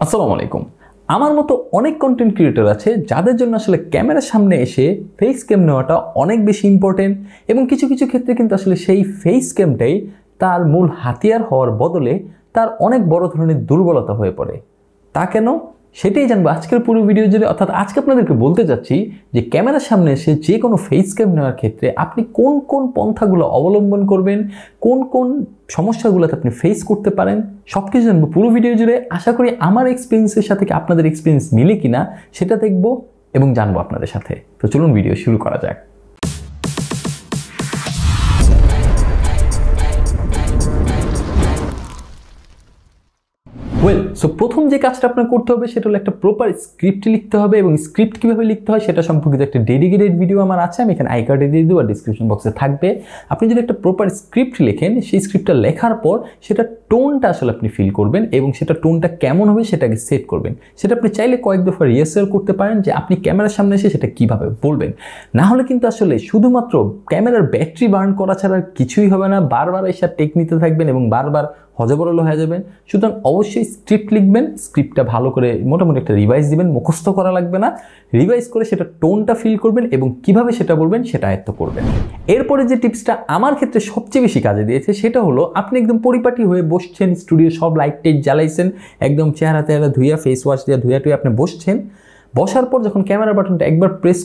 আসসালামু আলাইকুম। আমার মতো অনেক কন্টেন্ট ক্রিয়েটর আছে যাদের জন্য আসলে ক্যামেরার সামনে এসে ফেস ক্যাম নেওয়াটা অনেক বেশি ইম্পর্টেন্ট এবং কিছু কিছু ক্ষেত্রে কিন্তু আসলে সেই ফেস ক্যামটাই তার মূল হাতিয়ার হওয়ার বদলে তার অনেক বড় ধরনের দুর্বলতা হয়ে পড়ে। তা কেন সেটাই জানবো আজকের পুরো ভিডিও জুড়ে। অর্থাৎ আজকে আপনাদেরকে বলতে চাচ্ছি যে ক্যামেরার সামনে এসে যে কোনো ফেস ক্যাম নেওয়ার ক্ষেত্রে আপনি কোন কোন পন্থাগুলো অবলম্বন করবেন, কোন কোন সমস্যাগুলোতে আপনি ফেস করতে পারেন, সব কিছু জানবো পুরো ভিডিও জুড়ে। আশা করি আমার এক্সপিরিয়েন্সের সাথে কি আপনাদের এক্সপিরিয়েন্স মিলে কিনা সেটা দেখবো এবং জানবো আপনাদের সাথে। তো চলুন ভিডিও শুরু করা যাক। প্রথম যে কাজটা আপনার করতে হবে সেটা হলো একটা প্রপার স্ক্রিপ্ট লিখতে হবে এবং স্ক্রিপ্ট কিভাবে লিখতে হয় সেটা সম্পর্কিত একটা ডেডিকেটেড ভিডিও আমার আছে, আমি এখানে আই কার্ডে দিয়ে দেবো আর ডিসক্রিপশন বক্সে থাকবে। আপনি যদি একটা প্রপার স্ক্রিপ্ট লেখেন, সেই স্ক্রিপ্টটা লেখার পর সেটা টোনটা আসলে আপনি ফিল করবেন এবং সেটা টোনটা কেমন হবে সেটাকে সেট করবেন। সেটা আপনি চাইলে কয়েক দফা রিহার্সাল করতে পারেন যে আপনি ক্যামেরার সামনে এসে সেটা কিভাবে বলবেন। না হলে কিন্তু আসলে শুধুমাত্র ক্যামেরার ব্যাটারি বার্ন করা ছাড়া কিছুই হবে না। বারবার এসে টেক নিতে থাকবেন এবং বারবার হজবরল হয়ে যাবেন। সুতরাং অবশ্যই স্ক্রিপ্ট লিখবেন, স্ক্রিপ্টটা ভালো করে মোটামুটি একটা রিভাইজ দিবেন, মুখস্থ করা লাগবে না। রিভাইজ করে সেটা টোনটা ফিল করবেন এবং কিভাবে সেটা বলবেন সেটা আয়ত্ত করবেন। এরপরে যে টিপসটা আমার ক্ষেত্রে সবচেয়ে বেশি কাজে দিয়েছে সেটা হলো আপনি একদম পরিপাটি হয়ে বসছেন, স্টুডিও সব লাইট টাইট জ্বালাইছেন, একদম চেহারা তেহারা ধুইয়া ফেস ওয়াশ দিয়ে ধুইয়া টুয়ে আপনি বসছেন। বসার পর যখন ক্যামেরা বাটনটা একবার প্রেস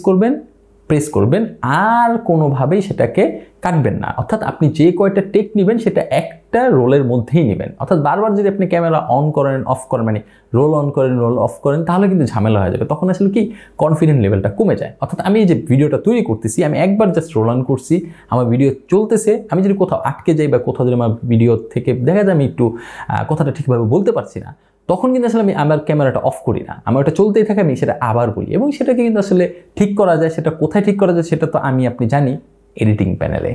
করবেন আর কোনোভাবেই সেটাকে কাটবেন না। অর্থাৎ আপনি যে কয়টা টেক নেবেন সেটা একটা রোলের মধ্যেই নেবেন। অর্থাৎ বারবার যদি আপনি ক্যামেরা অন করেন অফ করেন, মানে রোল অন করেন রোল অফ করেন, তাহলে কিন্তু ঝামেলা হয়ে যাবে। তখন আসলে কি কনফিডেন্ট লেভেলটা কমে যায়। অর্থাৎ আমি এই যে ভিডিওটা তৈরি করতেছি, আমি একবার জাস্ট রোল অন করছি, আমার ভিডিও চলতেছে। আমি যদি কোথাও আটকে যাই বা কোথাও যদি আমার ভিডিও থেকে দেখা যায় আমি একটু কথাটা ঠিকভাবে বলতে পারছি না, তখন কিন্তু আসলে আমি আমার ক্যামেরাটা অফ করি না, আমার ওটা চলতেই থাকে, আমি সেটা আবার বলি এবং সেটাকে কিন্তু আসলে ঠিক করা যায়। সেটা কোথায় ঠিক করা যায় সেটা তো আপনি জানি, এডিটিং প্যানেলে।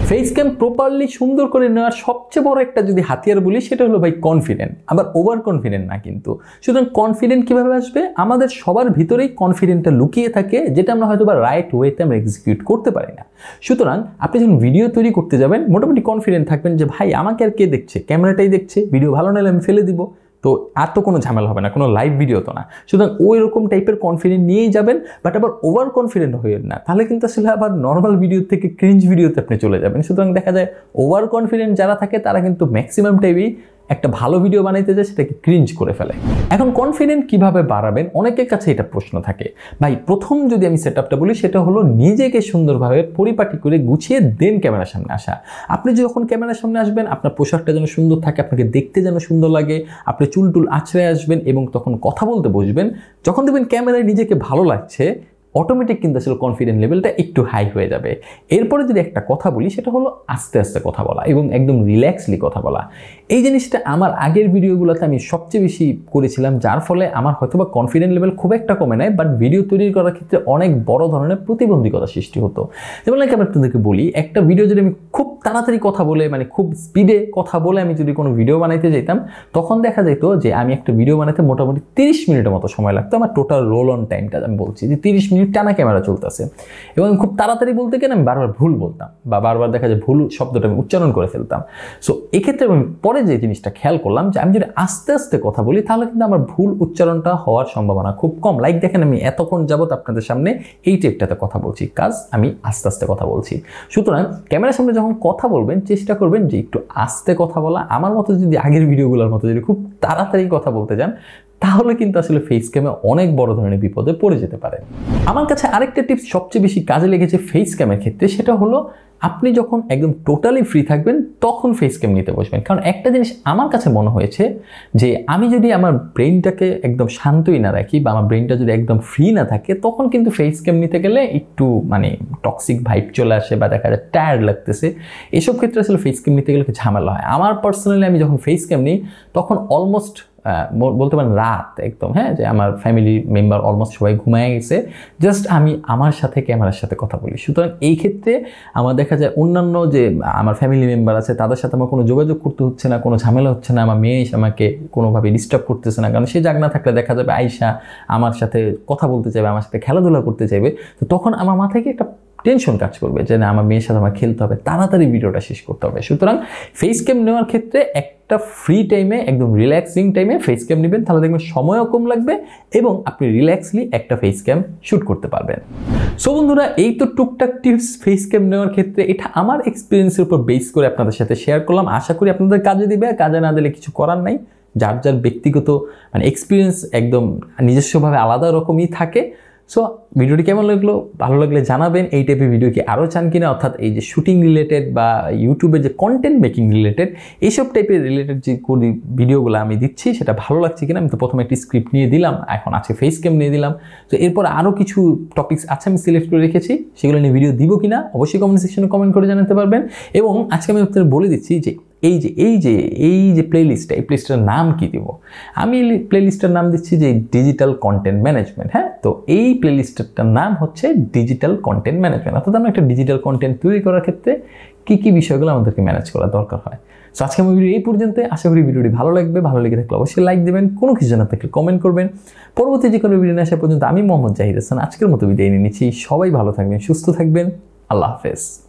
ফেস ক্যাম প্রপারলি সুন্দর করে নেওয়ার সবচেয়ে বড় একটা যদি হাতিয়ার বলি সেটা হলো ভাই কনফিডেন্ট, আবার ওভার কনফিডেন্ট না কিন্তু। সুতরাং কনফিডেন্ট কিভাবে আসবে? আমাদের সবার ভিতরেই কনফিডেন্টটা লুকিয়ে থাকে, যেটা আমরা হয়তো বা রাইট ওয়েতে আমরা এক্সিকিউট করতে পারি না। সুতরাং আপনি যখন ভিডিও তৈরি করতে যাবেন মোটামুটি কনফিডেন্ট থাকবেন যে ভাই আমাকে আর কে দেখছে, ক্যামেরাটাই দেখছে, ভিডিও ভালো নাহলে আমি ফেলে দিব, তো আর তো কোনো ঝামেলা হবে না, কোনো লাইভ ভিডিও তো না। সুতরাং ওই রকম টাইপের কনফিডেন্ট নিয়েই যাবেন, বাট আবার ওভার কনফিডেন্ট হইবেন না, তাহলে কিন্তু আসলে আবার নর্মাল ভিডিও থেকে ক্রিঞ্জ ভিডিওতে আপনি চলে যাবেন। সুতরাং দেখা যায় ওভার কনফিডেন্ট যারা থাকে তারা কিন্তু ম্যাক্সিমাম টাইমই একটা ভালো ভিডিও বানাইতে যায় সেটাকে ক্রিঞ্জ করে ফেলে। এখন কনফিডেন্ট কিভাবে বাড়াবেন, অনেকের কাছে এটা প্রশ্ন থাকে। ভাই প্রথম যদি আমি সেটআপটা বলি সেটা হলো নিজেকে সুন্দরভাবে পরিপাটি করে গুছিয়ে দেন ক্যামেরার সামনে আসা। আপনি যখন ক্যামেরার সামনে আসবেন আপনার পোশাকটা যেন সুন্দর থাকে, আপনাকে দেখতে যেন সুন্দর লাগে, আপনি চুল টুল আছড়ে আসবেন এবং তখন কথা বলতে বসবেন। যখন দেখবেন ক্যামেরায় নিজেকে ভালো লাগছে, অটোমেটিক কিন্তু আসলে কনফিডেন্ট লেভেলটা একটু হাই হয়ে যাবে। এরপরে যদি একটা কথা বলি সেটা হলো আস্তে আস্তে কথা বলা এবং একদম রিল্যাক্সলি কথা বলা। এই জিনিসটা আমার আগের ভিডিওগুলোতে আমি সবচেয়ে বেশি করেছিলাম, যার ফলে আমার হয়তোবা কনফিডেন্ট লেভেল খুব একটা কমে নাই, বাট ভিডিও তৈরি করার ক্ষেত্রে অনেক বড় ধরনের প্রতিবন্ধকতা সৃষ্টি হতো। যেমন আমি আপনাদেরকে বলি, একটা ভিডিও যদি আমি খুব তাড়াতাড়ি কথা বলে, মানে খুব স্পিডে কথা বলে আমি যদি কোনো ভিডিও বানাইতে যেতাম, তখন দেখা যেত যে আমি একটা ভিডিও বানাতে মোটামুটি 30 মিনিটের মতো সময় লাগতো। আমার টোটাল রোল অন টাইমটা আমি বলছি যে 30 মিনিট টানা ক্যামেরা চলতেছে এবং খুব তাড়াতাড়ি বলতে গেলে আমি বারবার ভুল বলতাম বা বারবার দেখা যায় ভুল শব্দটা আমি উচ্চারণ করে ফেলতাম। সো এক্ষেত্রে আমি পরে যে জিনিসটা খেয়াল করলাম যে আমি যদি আস্তে আস্তে কথা বলি তাহলে কিন্তু আমার ভুল উচ্চারণটা হওয়ার সম্ভাবনা খুব কম। লাইক দেখেন আমি এতক্ষণ যাবত আপনাদের সামনে এই টেপটাতে কথা বলছি, কাজ আমি আস্তে আস্তে কথা বলছি। সুতরাং ক্যামেরার সামনে যখন কথা বলবেন চেষ্টা করবেন যে একটু আস্তে কথা বলা। আমার মতো যদি আগের ভিডিওগুলোর মতো যদি খুব তাড়াতাড়ি কথা বলতে যান তাহলে কিন্তু আসলে ফেস ক্যামে অনেক বড় ধরনের বিপদে পড়ে যেতে পারে। আমার কাছে আরেকটা টিপস সবচেয়ে বেশি কাজে লেগেছে ফেস ক্যামের ক্ষেত্রে, সেটা হলো আপনি যখন একদম টোটালি ফ্রি থাকবেন তখন ফেস ক্যাম নিতে বসবেন। কারণ একটা জিনিস আমার কাছে মনে হয়েছে যে আমি যদি আমার ব্রেনটাকে একদম শান্তই না রাখি বা আমার ব্রেনটা যদি একদম ফ্রি না থাকে, তখন কিন্তু ফেস ক্যাম নিতে গেলে একটু টক্সিক ভাইব চলে আসে বা দেখা যায় টায়ার্ড লাগতেছে। এসব ক্ষেত্রে আসলে ফেস ক্যাম নিতে গেলে ঝামেলা হয়। আমার পার্সোনালি আমি যখন ফেস ক্যাম নিই তখন অলমোস্ট বলতে পারেন রাত একদম, যে আমার ফ্যামিলি মেম্বার অলমোস্ট সবাই ঘুমায় গেছে, জাস্ট আমি আমার সাথে ক্যামেরার সাথে কথা বলি। সুতরাং এই ক্ষেত্রে আমার দেখা যায় অন্যান্য যে আমার ফ্যামিলি মেম্বার আছে তাদের সাথে আমার কোনো যোগাযোগ করতে হচ্ছে না, কোনো ঝামেলা হচ্ছে না, আমার মেয়ে এসে আমাকে কোনোভাবে ডিস্টার্ব করতেছে না। কারণ সে জাগ না থাকলে দেখা যাবে আয়শা আমার সাথে কথা বলতে চাইবে, আমার সাথে খেলাধুলা করতে চাইবে, তো তখন আমার মাথায় একটা টেনশন কাজ করবে যে না আমার মেয়ের সাথে আমার খেলতে হবে, তাড়াতাড়ি ভিডিওটা শেষ করতে হবে। সুতরাং ফেস ক্যাম নেওয়ার ক্ষেত্রে একটা ফ্রি টাইমে, একদম রিল্যাক্সিং টাইমে ফেস ক্যাম নেবেন, তাহলে দেখবেন সময়ও কম লাগবে এবং আপনি রিল্যাক্সলি একটা ফেস ক্যাম শ্যুট করতে পারবেন। সো বন্ধুরা, এই তো টুকটাক টিপস ফেস ক্যাম নেওয়ার ক্ষেত্রে, এটা আমার এক্সপিরিয়েন্সের উপর বেস করে আপনাদের সাথে শেয়ার করলাম। আশা করি আপনাদের কাজে দিবে, কাজে না দিলে কিছু করার নাই। যার যার ব্যক্তিগত এক্সপিরিয়েন্স একদম নিজস্বভাবে আলাদা রকমই থাকে। সো ভিডিওটি কেমন লাগলো, ভালো লাগলে জানাবেন। এই টাইপের ভিডিও কি আরও চান কিনা, অর্থাৎ এই যে শুটিং রিলেটেড বা ইউটিউবে যে কন্টেন্ট মেকিং রিলেটেড এইসব টাইপের রিলেটেড যে ভিডিওগুলো আমি দিচ্ছি সেটা ভালো লাগছে কিনা। আমি তো প্রথমে একটি স্ক্রিপ্ট নিয়ে দিলাম, এখন আজকে ফেস ক্যাম নিয়ে দিলাম। তো এরপর আরও কিছু টপিকস আছে আমি সিলেক্ট করে রেখেছি, সেগুলো নিয়ে ভিডিও দিব কিনা অবশ্যই কমেন্ট সেকশনে কমেন্ট করে জানাতে পারবেন। এবং আজকে আমি আপনাদের বলে দিচ্ছি যে এই যে প্লেলিস্টটা, এই প্লেলিস্টটার নাম কি দিব। আমি প্লেলিস্টটার নাম দিচ্ছি যে ডিজিটাল কন্টেন্ট ম্যানেজমেন্ট। হ্যাঁ, তো এই প্লেলিস্টটার নাম হচ্ছে ডিজিটাল কন্টেন্ট ম্যানেজমেন্ট। অর্থাৎ আমরা একটা ডিজিটাল কন্টেন্ট তৈরি করার ক্ষেত্রে কী বিষয়গুলো আমাদেরকে ম্যানেজ করা দরকার হয়। সো আজকে আমার ভিডিও এই পর্যন্ত। আশা করি ভিডিওটি ভালো লাগবে, ভালো লেগে থাকলে অবশ্যই লাইক দেবেন, কোনো কিছু জানার থাকলে কমেন্ট করবেন। পরবর্তী যে কোনো ভিডিও নিয়ে আসা পর্যন্ত আমি মোহাম্মদ জাহিদ হাসান আজকের মতো বিদায় নিয়ে নিচ্ছি। সবাই ভালো থাকবেন, সুস্থ থাকবেন, আল্লাহ হাফেজ।